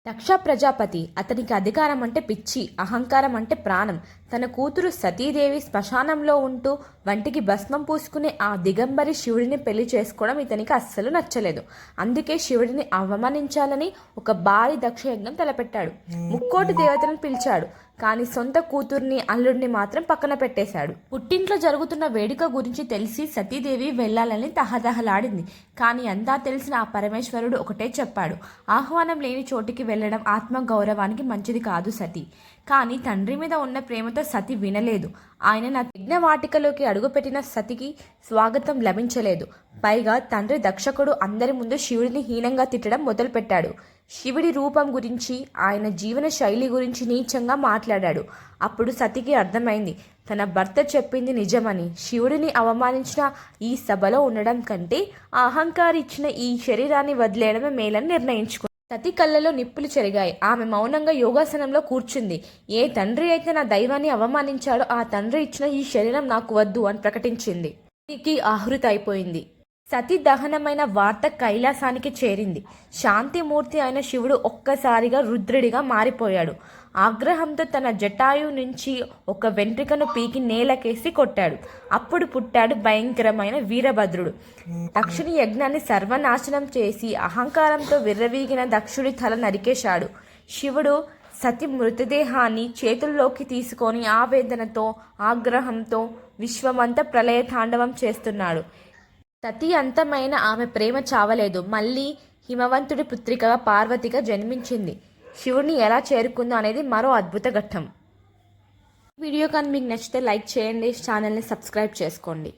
దక్ష ప్రజాపతి అతనికి అధికారం అంటే పిచ్చి, అహంకారం అంటే ప్రాణం. తన కూతురు సతీదేవి శ్మశానంలో ఉంటూ వంటికి భస్మం పూసుకునే ఆ దిగంబరి శివుడిని పెళ్లి చేసుకోవడం ఇతనికి అస్సలు నచ్చలేదు. అందుకే శివుడిని అవమానించాలని ఒక భారీ దక్షయజ్ఞం తలపెట్టాడు. ముక్కోటి దేవతలను పిలిచాడు. కానీ సొంత కూతుర్ని అల్లుడిని మాత్రం పక్కన పెట్టేశాడు. పుట్టింట్లో జరుగుతున్న వేడుక గురించి తెలిసి సతీదేవి వెళ్లాలని తహతహలాడింది. కానీ అంతా తెలిసిన ఆ పరమేశ్వరుడు ఒకటే చెప్పాడు, ఆహ్వానం లేని చోటికి వెళ్లడం ఆత్మగౌరవానికి మంచిది కాదు సతీ. కానీ తండ్రి మీద ఉన్న ప్రేమతో సతి వినలేదు. ఆయన నా యజ్ఞవాటికలోకి అడుగుపెట్టిన సతికి స్వాగతం లభించలేదు. పైగా తండ్రి దక్షకుడు అందరి ముందు శివుడిని హీనంగా తిట్టడం మొదలుపెట్టాడు. శివుడి రూపం గురించి, ఆయన జీవన శైలి గురించి నీచంగా మాట్లాడాడు. అప్పుడు సతికి అర్థమైంది, తన భర్త చెప్పింది నిజమని. శివుడిని అవమానించిన ఈ సభలో ఉండడం కంటే ఆ అహంకారి ఇచ్చిన ఈ శరీరాన్ని వదిలేయడమే మేలని నిర్ణయించుకుంది. సతి కళ్ళలో నిప్పులు చెరిగాయి. ఆమె మౌనంగా యోగాసనంలో కూర్చుంది. ఏ తండ్రి అయితే నా దైవాన్ని అవమానించాడో ఆ తండ్రి ఇచ్చిన ఈ శరీరం నాకు వద్దు అని ప్రకటించింది. సతికి ఆహృతి అయిపోయింది. సతీ దహనమైన వార్త కైలాసానికి చేరింది. శాంతిమూర్తి అయిన శివుడు ఒక్కసారిగా రుద్రుడిగా మారిపోయాడు. ఆగ్రహంతో తన జటాయు నుంచి ఒక వెంట్రికను పీకి నేలకేసి కొట్టాడు. అప్పుడు పుట్టాడు భయంకరమైన వీరభద్రుడు. దక్షుని యజ్ఞాన్ని సర్వనాశనం చేసి అహంకారంతో విర్రవీగిన దక్షుడి తల నరికేశాడు. శివుడు సతి మృతదేహాన్ని చేతుల్లోకి తీసుకొని ఆవేదనతో, ఆగ్రహంతో విశ్వమంతా ప్రళయ తాండవం చేస్తున్నాడు. సతీ అంతమైన ఆమె ప్రేమ చావలేదు. మళ్ళీ హిమవంతుడి పుత్రికగా పార్వతిగా జన్మించింది. శివుడిని ఎలా చేరుకుందో అనేది మరో అద్భుత ఘట్టం. వీడియో కానీ మీకు నచ్చితే లైక్ చేయండి, ఛానల్ని సబ్స్క్రైబ్ చేసుకోండి.